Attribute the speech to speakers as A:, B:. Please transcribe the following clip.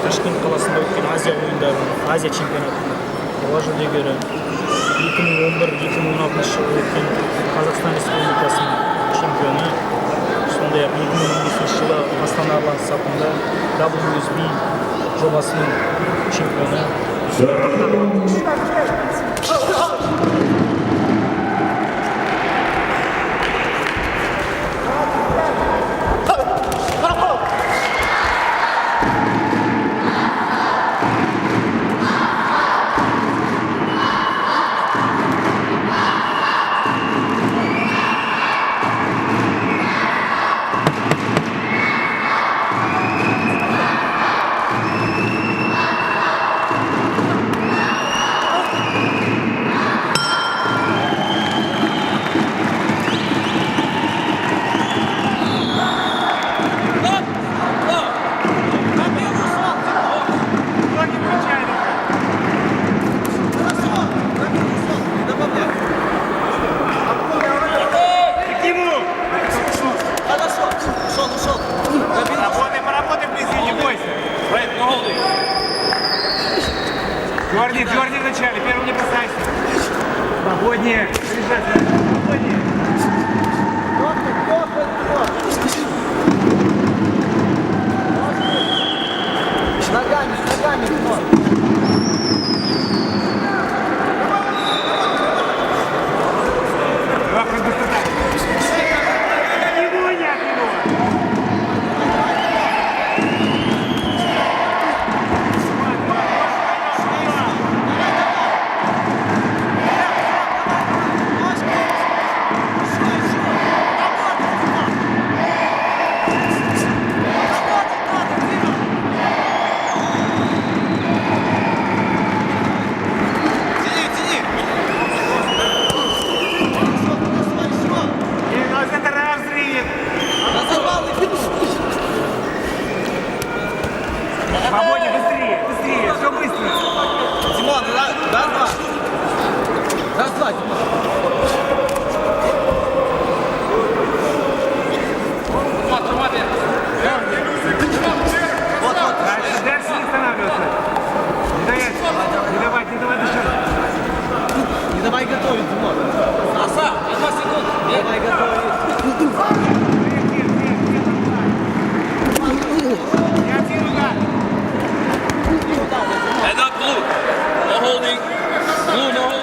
A: Ташкент қаласында өткен Азия ойындары, Азия чемпионатында қола жүлдегері, 2011-2016 жылы өткен Қазақстан Республикасының чемпионы, сондай-ақ 2015 жылы Астана Арлан сапында WSB жобасының чемпионы.
B: Дерни в начале, первым не касайся. Свободнее. Свободнее.
C: Ногами,
B: Свободнее, быстрее, все быстро.
C: Димон, раз-два. Раз-два, Димон.
B: Дальше не останавливаться. Не давай дышать.
C: Не давай готовить, Димон. Аса, 2 секунды. Не давай готовить.
D: And up blue. No holding. Blue, no holding.